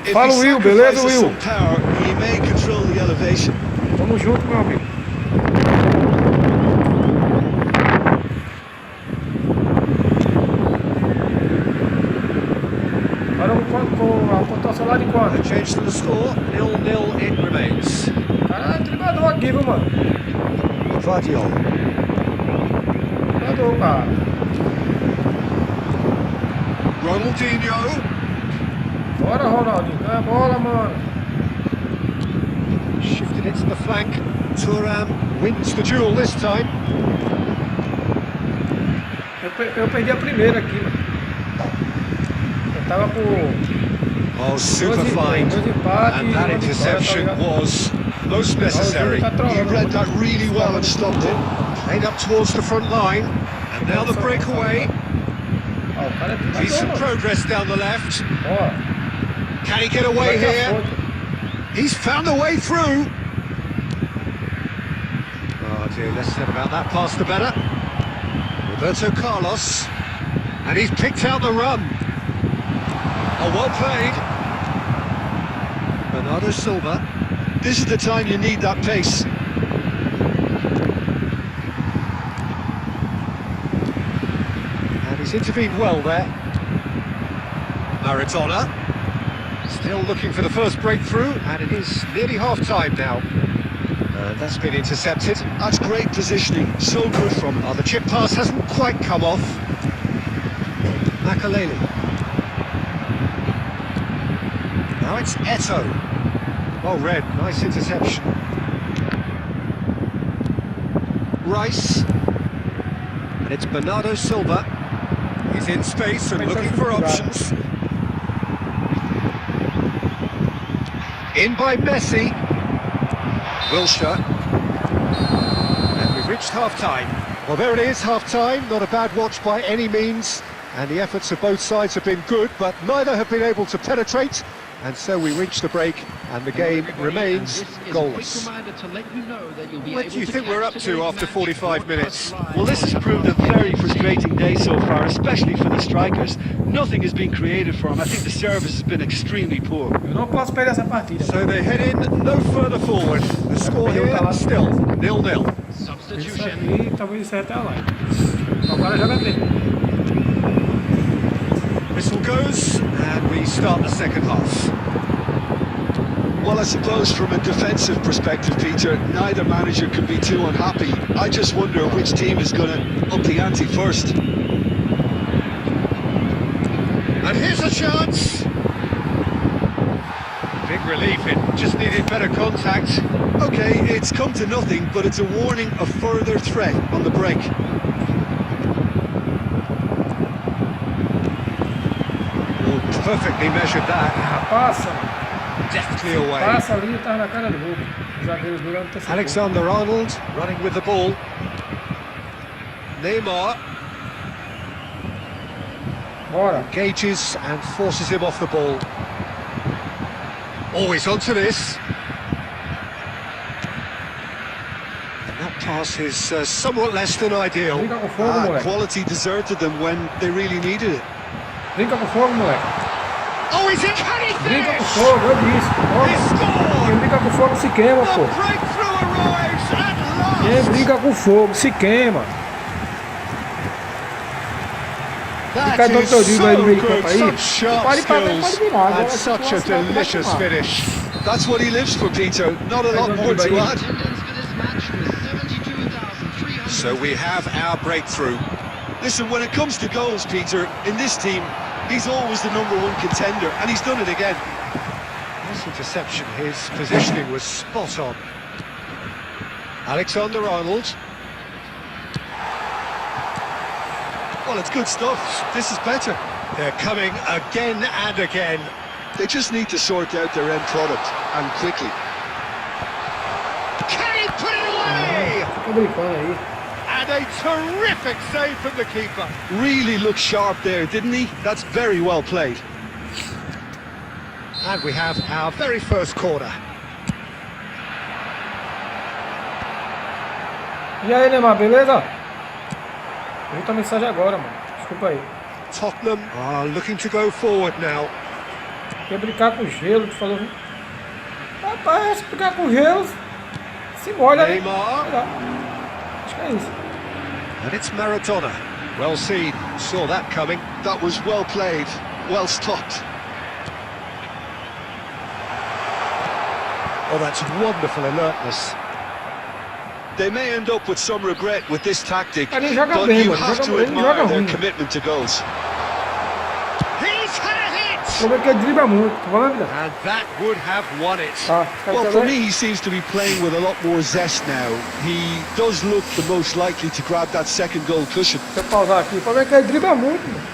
If Fala, he Will, beleza, sacrifices Will? some power, he may control the elevation. Tamo junto, meu amigo. Agora com a pontuação lá de A quanto? change to the score, 0-0 it remains. Cara, é tribador aqui, viu, mano? Vardiol. Tribador, cara. Ronaldinho. Bora, Ronaldinho. Ganha a bola, mano. Shifted it to the flank. Thuram wins the duel this time. Eu perdi a primeira aqui, mano. Eu tava por Oh, super fine. dois empates And e that uma interception vitória, tá ligado? was most necessary. You read that really well and stopped it. Played up towards the front line. And now the breakaway. Ó, o cara é tribador, Decent mano. progress down the left. Ó, Can he get away vai que a here? foto. He's found a way through. Oh dear, less said about that pass the better. Roberto Carlos. And he's picked out the run. Oh, well played. Bernardo Silva. This is the time you need that pace. And he's intervened well there. Maradona. Still looking for the first breakthrough, and it is nearly half-time now. And that's been intercepted. That's great positioning. So good from him. Oh, the chip pass hasn't quite come off. Makaleli. Now it's Eto'o. Well read, nice interception. Rice. And it's Bernardo Silva. He's in space and looking for options. In by Messi. Wilshere. And we've reached half-time. Well, there it is, half-time. Not a bad watch by any means. And the efforts of both sides have been good, but neither have been able to penetrate. And so we reach the break, and the game remains goalless. What do you think we're up to after 45 minutes? Well, this has proved a very frustrating day so far, especially for the strikers. Nothing has been created for them. I think the service has been extremely poor. Eu não posso perder essa partida. So they head in no further forward. The score here still 0-0. Isso aqui talvez isso até a live. Agora joga bem. Whistle goes, and we start the second half. Well, I suppose from a defensive perspective, Peter, neither manager can be too unhappy. I just wonder which team is going to up the ante first. And here's a chance. Big relief, it just needed better contact. Okay, it's come to nothing, but it's a warning of further threat on the break. Oh, perfectly measured that. Passa, Deftly away. passa ali e tá na cara do gol. Os zagueiros do não antecipam. Alexander-Arnold running with the ball. Neymar Bora. engages and forces him off the ball. Always onto this. And that pass is somewhat less than ideal. Brinca com fogo, moleque. Quality deserted them when they really needed it. Brinca com fogo, moleque. Oh, he's in! Can he Brinca com finish? fogo, eu disse. He Quem scored! brinca com fogo se queima, pô. The breakthrough arrives at Quem last! brinca com fogo se queima. That Fica dando is teu drible aí no so meio de good, campo aí. such sharp Pode virar, skills, pode virar. Agora and se such a for vacilar, tu vai delicious tomar. finish. That's what he lives for, Peter. Not a lot more to add. So we have our breakthrough. Listen, when it comes to goals, Peter, in this team, he's always the #1 contender, and he's done it again. Nice interception, his positioning was spot on. Alexander-Arnold. Well, it's good stuff. This is better. They're coming again and again. They just need to sort out their end product, and quickly. Can he put it away? Fica brincando aí. And a terrific save from the keeper. Really looked sharp there, didn't he? That's very well played. And we have our very first corner. E aí, Neymar, beleza? Eu vi tua mensagem agora, mano. Desculpa aí. Tottenham are looking to go forward now. Quer brincar com gelo, tu falou. Rapaz, se brincar com gelo, se molha, né? Neymar. Acho que é isso. And it's Maradona. Well seen. Saw that coming. That was well played, well stopped. Oh, that's wonderful alertness. They may end up with some regret with this tactic, Mas ele joga but bem, you mano. have to Ele joga admire their ruim. commitment to goals. He's had a hit! O problema é que ele dribla muito. Tá falando, vida? And that would have won it. Tá. Well, for me, he seems to be playing with a lot more zest now. He does look the most likely to grab that second goal cushion. Deixa eu pausar aqui. O problema é que ele dribla muito, mano.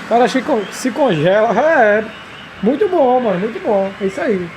O cara se congela. É, muito bom, mano, muito bom. É isso aí.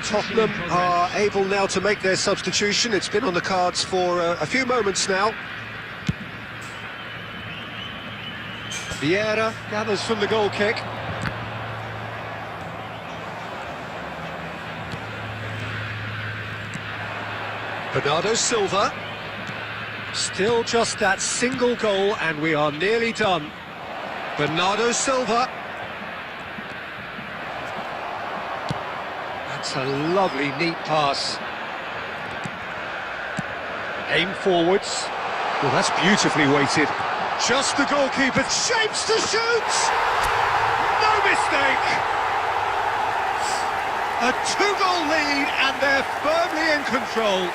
Tottenham are able now to make their substitution. It's been on the cards for a few moments now. Vieira gathers from the goal kick. Bernardo Silva. Still just that single goal and we are nearly done. Bernardo Silva. That's a lovely, neat pass. Aim forwards. Well, that's beautifully weighted. Just the goalkeeper shapes to shoot! No mistake! A two-goal lead and they're firmly in control.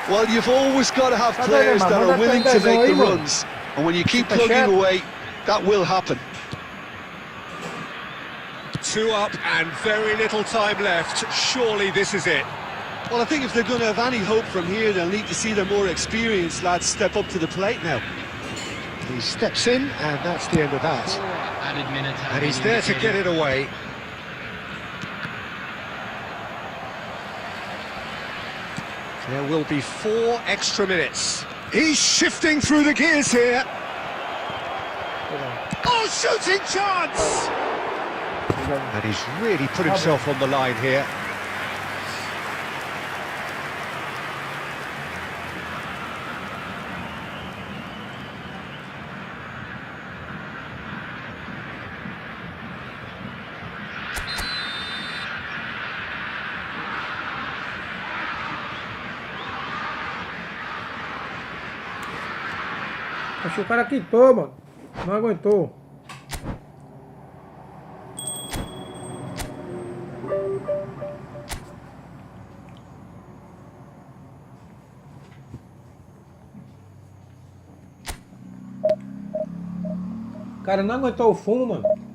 Well, you've always got to have players that are willing to make the runs. And when you keep plugging away, that will happen. 2 up and very little time left. Surely this is it. Well, I think if they're going to have any hope from here, they'll need to see their more experienced lads step up to the plate now. He steps in and that's the end of that. And he's there to get it away. There will be 4 extra minutes. He's shifting through the gears here. Oh, shooting chance! And he's really put himself on the line here. Acho que o cara quitou, mano. Não aguentou. O cara não aguentou o fumo, mano.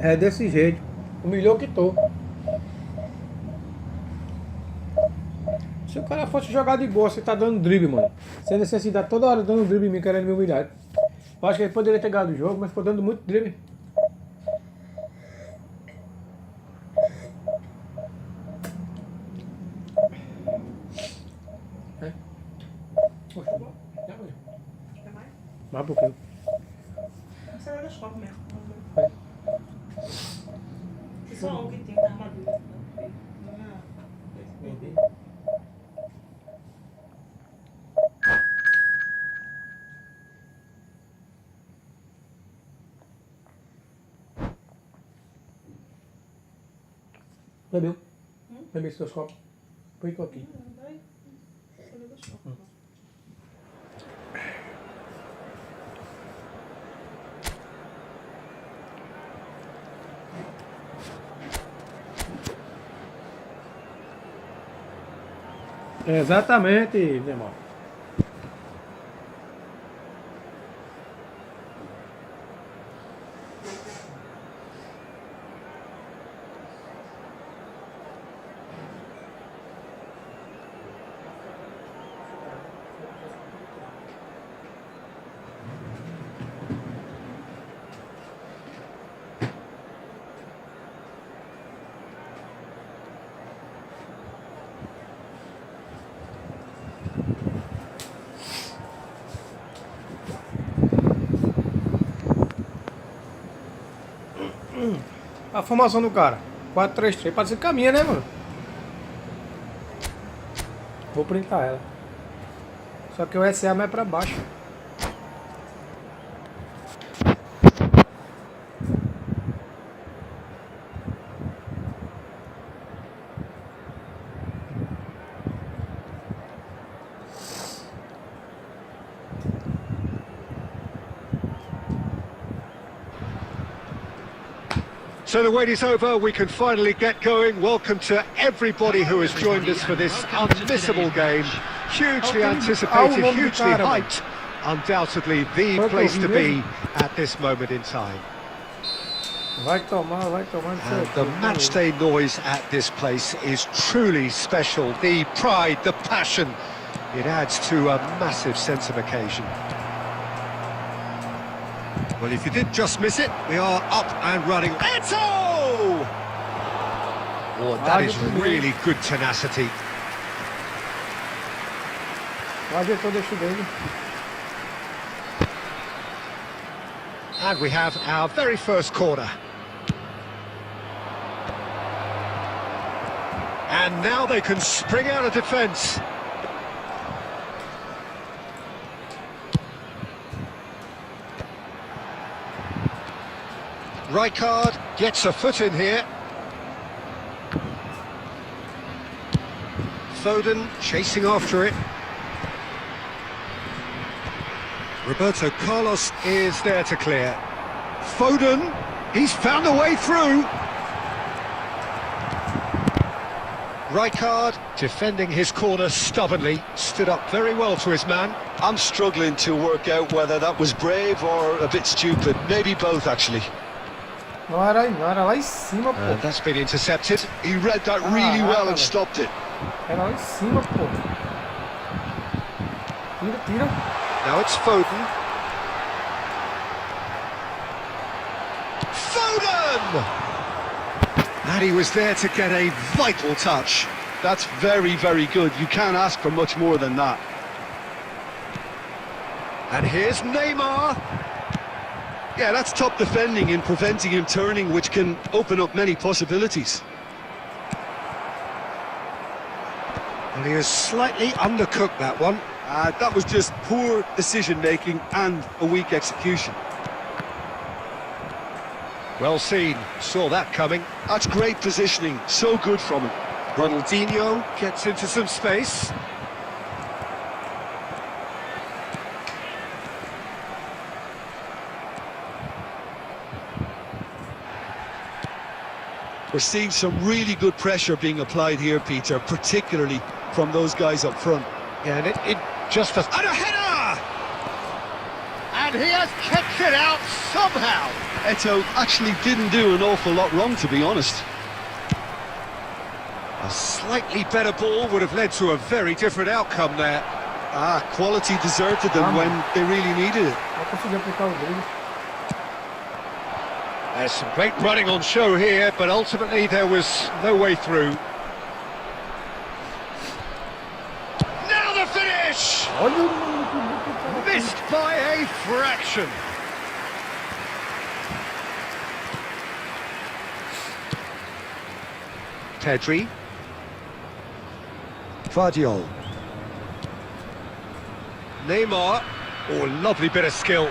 É desse jeito. Humilhou, quitou. Se o cara fosse jogar de boa, você tá dando drible, mano. Sem necessidade, toda hora dando drible em mim, querendo me humilhar. Eu acho que ele poderia ter ganhado o jogo, mas ficou dando muito drible. É. Poxa, bom. Quer mais? Mais um pouquinho. Você vai deixar mesmo. É. Só um que tem na armadura. Bebeu. Bebeu esse dois copos. Põe tu aqui. Vai. Olha o choque. Exatamente, irmão. A formação do cara, 4-3-3, pode ser que caminha, né, mano? Vou printar ela. Só que o SA mais pra baixo. So the wait is over, we can finally get going. Welcome to everybody who has joined us for this unmissable game. Hugely anticipated, hugely hyped. Undoubtedly the place to be at this moment in time. Vai tomar. And the matchday noise at this place is truly special. The pride, the passion, it adds to a massive sense of occasion. Well, if you did just miss it, we are up and running. Eto! Oh, that is really good tenacity. And we have our very first corner. And now they can spring out of defence. Rijkaard gets a foot in here. Foden chasing after it. Roberto Carlos is there to clear. Foden, he's found a way through. Rijkaard defending his corner stubbornly, stood up very well to his man. I'm struggling to work out whether that was brave or a bit stupid. Maybe both, actually. Não era lá em cima, pô. That's been intercepted. He read that really well and stopped it. Era lá em cima, pô. Tira. Now it's Foden. Foden! And he was there to get a vital touch. That's very, very good. You can't ask for much more than that. And here's Neymar. Yeah, that's top defending and preventing him turning, which can open up many possibilities. And he has slightly undercooked that one. That was just poor decision-making and a weak execution. Well seen, saw that coming. That's great positioning, so good from him. Ronaldinho gets into some space. We're seeing some really good pressure being applied here, Peter, particularly from those guys up front. Yeah, and it just... And a header! And he has kept it out somehow. Eto actually didn't do an awful lot wrong, to be honest. A slightly better ball would have led to a very different outcome there. Quality deserted them when they really needed it. There's some great running on show here, but ultimately there was no way through. Now the finish! Missed by a fraction. Pedri. Vardiol. Neymar. Oh, lovely bit of skill.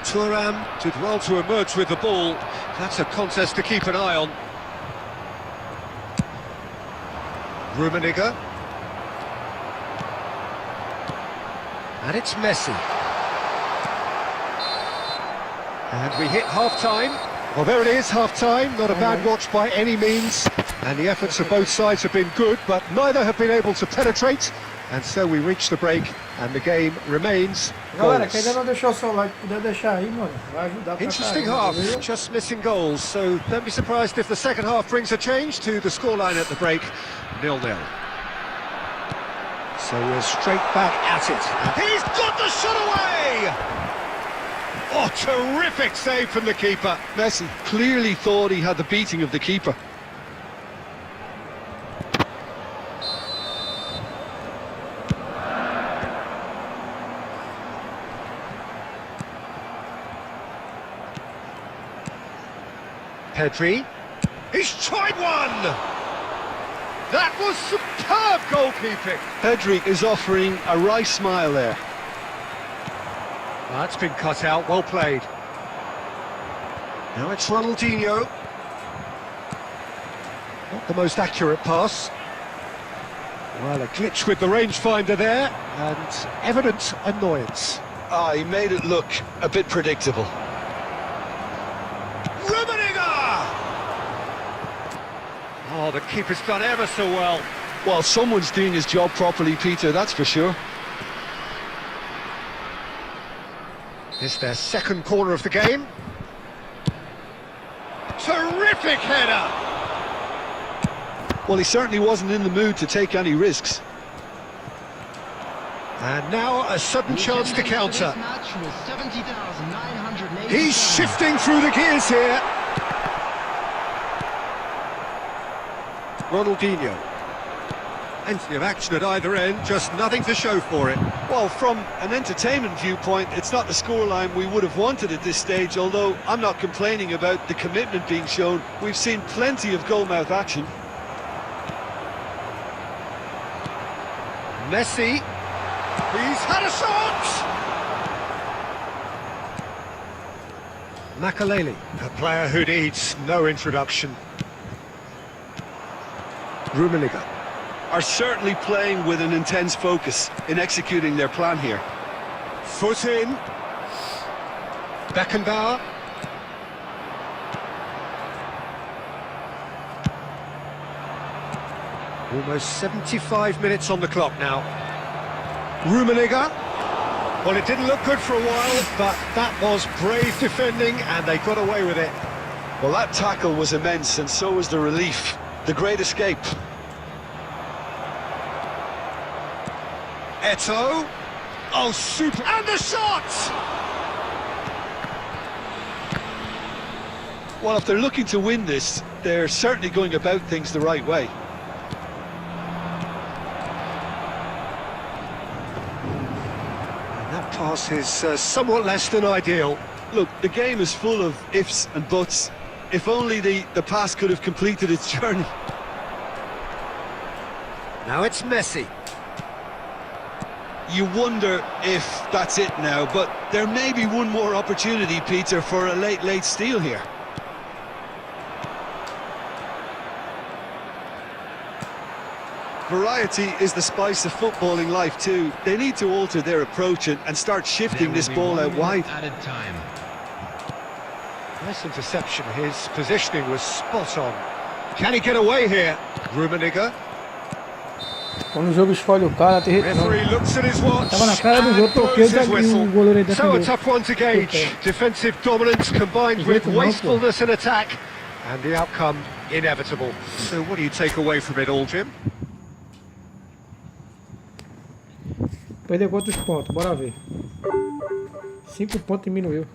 Thuram did well to emerge with the ball. That's a contest to keep an eye on. Rummenigge. And it's Messi. And we hit half-time. Well, there it is, half-time. Not a bad watch by any means. And the efforts of both sides have been good, but neither have been able to penetrate. And so we reach the break, and the game remains Galera, quem goalless. ainda não deixou o seu like, puder deixar aí, mano, vai ajudar pra Interesting caramba, half, beleza? just missing goals, so don't be surprised if the second half brings a change to the scoreline at the break, 0-0. So we're straight back at it. He's got the shot away! Oh, terrific save from the keeper. Messi clearly thought he had the beating of the keeper. Pedri, he's tried one! That was superb goalkeeping! Pedri is offering a wry smile there. That's been cut out, well played. Now it's Ronaldinho. Not the most accurate pass. Well, a glitch with the rangefinder there, and evident annoyance. Ah, he made it look a bit predictable. Oh, the keeper's done ever so well. Well, someone's doing his job properly, Peter, that's for sure. It's their second corner of the game. Terrific header! Well, he certainly wasn't in the mood to take any risks. And now a sudden chance to counter. He's shifting through the gears here. Ronaldinho. Plenty of action at either end, just nothing to show for it. Well, from an entertainment viewpoint, it's not the scoreline we would have wanted at this stage, although I'm not complaining about the commitment being shown. We've seen plenty of goal-mouth action. Messi. He's had a shot! Makaleli, a player who needs no introduction. Rummenigge. Are certainly playing with an intense focus in executing their plan here. Foot in. Beckenbauer. Almost 75 minutes on the clock now. Rummenigge. Well, it didn't look good for a while, but that was brave defending, and they got away with it. Well, that tackle was immense, and so was the relief. The great escape. Eto'o. Oh, super. And the shot! Well, if they're looking to win this, they're certainly going about things the right way. And that pass is somewhat less than ideal. Look, the game is full of ifs and buts. If only the pass could have completed its journey. Now it's Messi. You wonder if that's it now, but there may be one more opportunity, Peter, for a late steal here. Variety is the spice of footballing life too. They need to alter their approach and start shifting this ball out wide. Added time. Nice interception. His positioning was spot on. Can he get away here? Rummenigge. Quando o jogo escolhe o cara, tem Referee looks at his watch Tava na cara do and jogo, blows toquei his e o whistle. goleiro ainda So a defendeu. tough one to gauge. Defensive dominance combined with wastefulness in attack, and the outcome inevitable. So what do you take away from it all, Jim? Perdeu quantos pontos? Bora ver. 5 pontos diminuiu.